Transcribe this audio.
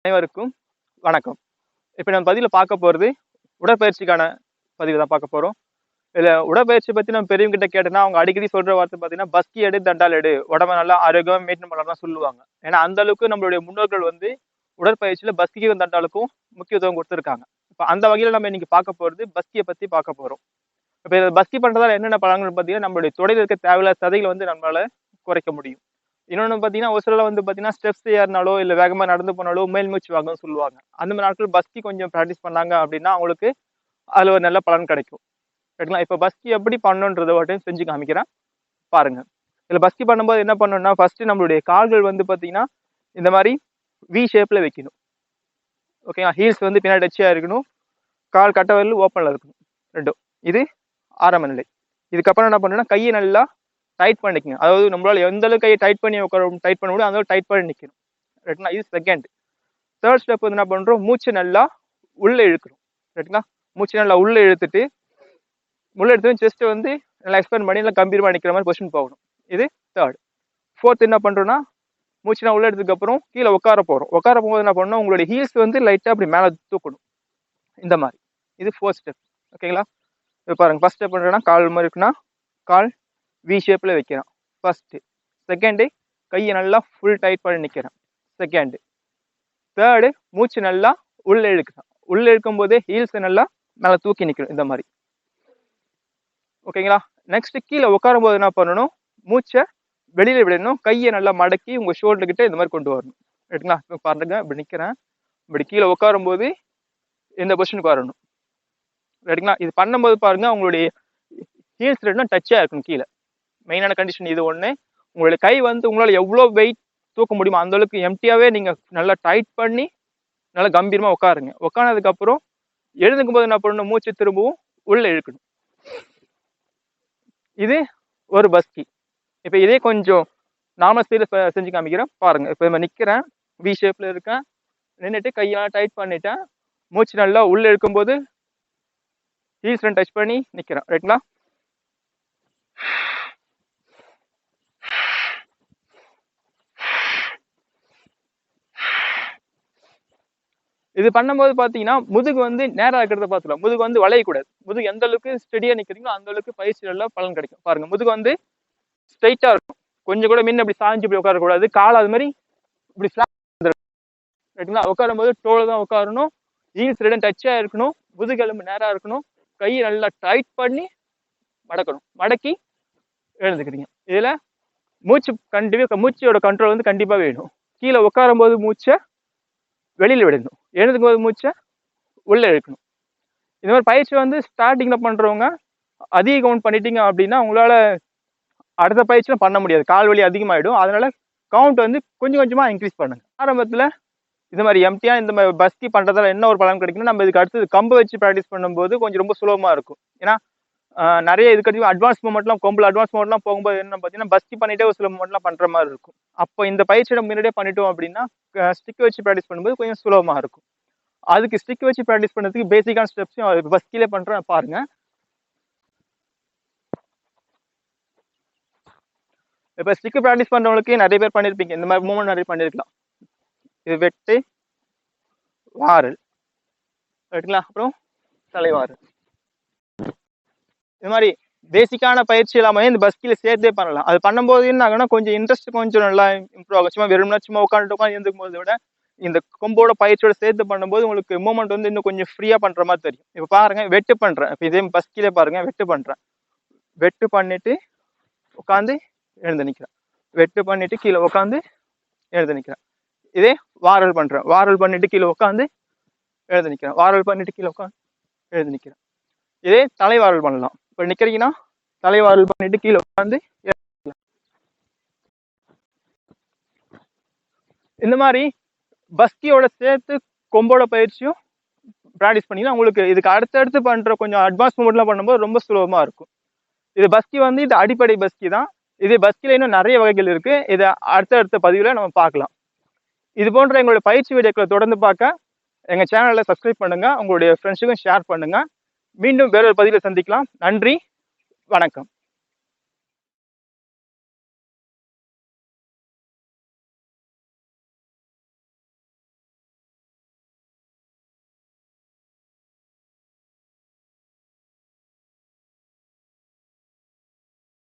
அனைவருக்கும் வணக்கம். இப்போ நம்ம பதிவில் பார்க்க போகிறது உடற்பயிற்சிக்கான பதிவு தான் பார்க்க போகிறோம். இதில் உடற்பயிற்சி பற்றி நம்ம பெரியவங்கிட்ட கேட்டோன்னா அவங்க அடிக்கடி சொல்கிற வார்த்தை பார்த்தீங்கன்னா பஸ்கி எடு தண்டால் எடு, உடம்பை நல்லா ஆரோக்கியமாக மெயின்டைன் பண்ணலாம் சொல்லுவாங்க. ஏன்னா அந்த அளவுக்கு நம்மளுடைய முன்னோர்கள் வந்து உடற்பயிற்சியில் பஸ்கிக்கும் தண்டாலுக்கும் முக்கியத்துவம் கொடுத்துருக்காங்க. இப்போ அந்த வகையில் நம்ம இன்னைக்கு பார்க்க போகிறது பஸ்கியை பற்றி பார்க்க போகிறோம். இப்போ இதை பஸ்கி பண்ணுறதால என்னென்ன பலன்கள் பார்த்தீங்கன்னா நம்மளுடைய தொடையில் இருக்க தேவையில்லாத சதைகளை வந்து நம்மளால குறைக்க முடியும். இன்னொன்று பார்த்தீங்கன்னா ஒரு சில வந்து பார்த்தீங்கன்னா ஸ்டெப்ஸ் ஏறினாலோ இல்லை வேகமாக நடந்து போனாலோ மேல் மூச்சு வாங்கன்னு சொல்லுவாங்க. அந்த மாதிரி நாட்கள் பஸ்கி கொஞ்சம் ப்ராக்டிஸ் பண்ணாங்க அப்படின்னா அவங்களுக்கு அதில் ஒரு நல்ல பலன் கிடைக்கும். சரிங்களா? இப்போ பஸ்கி எப்படி பண்ணணுன்றதை மட்டும் செஞ்சு காமிக்கிறேன் பாருங்க. இதில் பஸ்கி பண்ணும்போது என்ன பண்ணணும்னா ஃபர்ஸ்ட் நம்மளுடைய கால்கள் வந்து பார்த்தீங்கன்னா இந்த மாதிரி வி ஷேப்பில் வைக்கணும். ஓகேங்களா? ஹீல்ஸ் வந்து பின்னாடி டச்சியாக இருக்கணும், கால் கட்டை வரல் ஓப்பனில் இருக்கணும் ரெண்டும். இது ஆரம்ப நிலை. இதுக்கப்புறம் என்ன பண்ணணும்னா கையை நல்லா டைட் பண்ணிக்கணும். அதாவது நம்மளால எந்த அளவுக்கு கையை டைட் பண்ணி டைட் பண்ண முடியும் அந்த அளவுக்கு டைட் பண்ணி நிற்கணும். ரைட்டுங்களா? இது செகண்ட். தேர்ட் ஸ்டெப் வந்து என்ன பண்ணுறோம், மூச்சு நல்லா உள்ளே இழுக்கணும். ரைட்டுங்களா? மூச்சு நல்லா உள்ளே இழுத்துட்டு செஸ்ட் வந்து நல்லா எக்ஸ்பேண்ட் பண்ணி நல்லா கம்பீரமாக நிற்கிற மாதிரி பொசிஷன் போகணும். இது தேர்ட். ஃபோர்த் என்ன பண்ணுறோன்னா மூச்சு நான் உள்ளே எடுத்ததுக்கப்புறம் கீழே உட்கார போகிறோம். உட்கார போகும்போது என்ன பண்ணணும், உங்களுடைய ஹீல்ஸ் வந்து லைட்டாக அப்படி மேலே தூக்கணும் இந்த மாதிரி. இது ஃபோர்த் ஸ்டெப். ஓகேங்களா? இப்போ பாருங்கள், ஃபர்ஸ்ட் ஸ்டெப் பண்ணுறேன்னா கால் மாதிரி இருக்குன்னா கால் வி ஷேப்பில் வைக்கிறேன் ஃபர்ஸ்ட்டு. செகண்டு கையை நல்லா ஃபுல் டைட் பண்ணி நிற்கிறேன் செகண்டு. தேர்டு மூச்சு நல்லா உள்ளே இழுக்கிறேன். உள்ளே இழுக்கும் போதே ஹீல்ஸை நல்லா மேலே தூக்கி நிற்கணும் இந்த மாதிரி. ஓகேங்களா? நெக்ஸ்ட் கீழே உட்காரும் போது என்ன பண்ணணும், மூச்சை வெளியில் விடணும், கையை நல்லா மடக்கி உங்கள் ஷோல்டர்கிட்ட இந்த மாதிரி கொண்டு வரணும். ரைட்டுங்களா? இப்போ பாருங்க, இப்படி நிற்கிறேன். இப்படி கீழே உட்காரும் போது இந்த பொசிஷனுக்கு வரணும். ரைட்டுங்களா? இது பண்ணும்போது பாருங்க உங்களுடைய ஹீல்ஸ் ரெண்டும் டச்சாக இருக்கணும் கீழே. மெயினான கண்டிஷன் இது ஒன்று. உங்களுடைய கை வந்து உங்களால் எவ்வளோ வெயிட் தூக்க முடியுமோ அந்த அளவுக்கு எம்டியாகவே நீங்கள் நல்லா டைட் பண்ணி நல்லா கம்பீரமாக உட்காருங்க. உட்கானதுக்கப்புறம் எழுந்துக்கும் போது என்ன பண்ணணும், மூச்சு திரும்பவும் உள்ளே இழுக்கணும். இது ஒரு பஸ்கி. இப்போ இதே கொஞ்சம் நார்மல் ஸ்பீடில் செஞ்சு காமிக்கிறேன் பாருங்கள். இப்போ நம்ம நிற்கிறேன், வி ஷேப்பில் இருக்கேன், நின்றுட்டு கையெல்லாம் டைட் பண்ணிட்டேன், மூச்சு நல்லா உள்ளே இழுக்கும்போது ஹீல்ஸ் ரெண்டு டச் பண்ணி நிற்கிறேன். ரைட்டுங்களா? இது பண்ணும்போது பார்த்தீங்கன்னா முதுகு வந்து நேராக இருக்கிறத பார்த்துக்கலாம். முதுகு வந்து வளையக்கூடாது. முதுகு எந்த அளவுக்கு ஸ்டெடியாக நிற்கிறீங்களோ அந்த அளவுக்கு பயிற்சிகளில் பலன் கிடைக்கும். பாருங்க, முதுகு வந்து ஸ்ட்ரைட்டாக இருக்கும். கொஞ்சம் கூட முன்ன இப்படி சாஞ்சு இப்படி உட்காரக்கூடாது. கால் அது மாதிரி இப்படி ஃபிளாட் ரைட்டுங்களா? உட்காரும் போது டோல தான் உட்காரணும். ஹீல்ஸ் ரெண்டும் டச்சாக இருக்கணும். முதுகு எலும்பு நேராக இருக்கணும். கையை நல்லா டைட் பண்ணி மடக்கணும். மடக்கி எழுந்துக்கிறீங்க. இதில் மூச்சு கண்டிப்பாக மூச்சோட கண்ட்ரோல் வந்து கண்டிப்பாக வேணும். கீழே உட்காரும் போது மூச்சை வெளியில் விடணும், எழுதுக்கும் போது மூச்சை உள்ளே இழுக்கணும். இந்த மாதிரி பயிற்சி வந்து ஸ்டார்டிங்கில் பண்ணுறவங்க அதிக கவுண்ட் பண்ணிட்டீங்க அப்படின்னா உங்களால் அடுத்த பயிற்சியும் பண்ண முடியாது, கால் வலி அதிகமாகிடும். அதனால கவுண்ட் வந்து கொஞ்சம் கொஞ்சமாக இன்க்ரீஸ் பண்ணுங்க. ஆரம்பத்தில் இந்த மாதிரி எம்டியாக இந்த மாதிரி பஸ்கி பண்ணுறதால என்ன ஒரு பலன் கிடைக்குன்னா, நம்ம இதுக்கு அடுத்தது கம்பு வச்சு ப்ராக்டிஸ் பண்ணும்போது கொஞ்சம் ரொம்ப சுலபமாக இருக்கும். ஏன்னா நிறைய இதுக்கு அட்வான்ஸ் மூமெண்ட்லாம் கொம்பில் அட்வான்ஸ் மூமெண்ட்லாம் போகும்போது என்ன பார்த்தீங்கன்னா பஸ்கி பண்ணிட்டே ஒரு சில மூமெண்ட்லாம் பண்ணுற மாதிரி இருக்கும். அப்போ இந்த பயிற்சியோட முன்னாடியே பண்ணிட்டோம் அப்படின்னா ஸ்டிக் வச்சு ப்ராக்டிஸ் பண்ணும்போது கொஞ்சம் சுலபமாக இருக்கும். அதுக்கு ஸ்டிக் வச்சு ப்ராக்டிஸ் பண்ணுறதுக்கு பேசிக்கான ஸ்டெப்ஸையும் பஸ்கிலே பண்ணுறேன் பாருங்க. இப்போ ஸ்டிக் ப்ராக்டிஸ் பண்ணுறவங்களுக்கு நிறைய பேர் பண்ணியிருப்பீங்க, இந்த மாதிரி மூமெண்ட் நிறைய பண்ணியிருக்கலாம். இது வெட்டு வாரல் ரைட்டுங்களா, அப்புறம் தலைவாரல். இது மாதிரி பேசிக்கான பயிற்சி எல்லாமே இந்த பஸ்கில சேர்த்தே பண்ணலாம். அது பண்ணும்போது என்ன ஆகுனா கொஞ்சம் இன்ட்ரெஸ்ட் கொஞ்சம் நல்லா இம்ப்ரூவ் ஆகும். சும்மா வெறும்னா சும்மா உட்காந்து எழுந்துக்கும் போதை விட இந்த கொம்போட பயிற்சியோட சேர்த்து பண்ணும்போது உங்களுக்கு மூமெண்ட் வந்து இன்னும் கொஞ்சம் ஃப்ரீயாக பண்ணுற மாதிரி தெரியும். இப்போ பாருங்க, வெட்டு பண்ணுறேன். இப்போ இதே பஸ்கிலே பாருங்க, வெட்டு பண்ணுறேன். வெட்டு பண்ணிட்டு உட்காந்து எழுந்து நிற்கிறேன். வெட்டு பண்ணிட்டு கீழே உட்காந்து எழுந்து நிற்கிறேன். இதே வாரல் பண்ணுறேன். வாரல் பண்ணிட்டு கீழே உட்காந்து எழுந்து நிற்கிறேன். வாரல் பண்ணிட்டு கீழே உட்காந்து எழுந்து நிற்கிறேன். இதே தலைவாரல் பண்ணலாம். இப்போ நிற்கிறீங்கன்னா தலைவாரல் பண்ணிட்டு கீழே உட்காந்து இந்த மாதிரி பஸ்கியோட சேர்த்து கொம்போட பயிற்சியும் ப்ராக்டிஸ் பண்ணிங்கன்னா உங்களுக்கு இதுக்கு அடுத்தடுத்து பண்ணுற கொஞ்சம் அட்வான்ஸ் மூமெண்ட்லாம் பண்ணும்போது ரொம்ப சுலபமாக இருக்கும். இது பஸ்கி வந்து இது அடிப்படை பஸ்கி தான். இது பஸ்கில இன்னும் நிறைய வகைகள் இருக்குது. இதை அடுத்தடுத்த பதிவில் நம்ம பார்க்கலாம். இது போன்ற எங்களுடைய பயிற்சி வீடியோக்களை தொடர்ந்து பார்க்க எங்கள் சேனலில் சப்ஸ்கிரைப் பண்ணுங்கள், உங்களுடைய ஃப்ரெண்ட்ஸுக்கும் ஷேர் பண்ணுங்கள். மீண்டும் வேறொரு பதிவில் சந்திக்கலாம். நன்றி, வணக்கம்.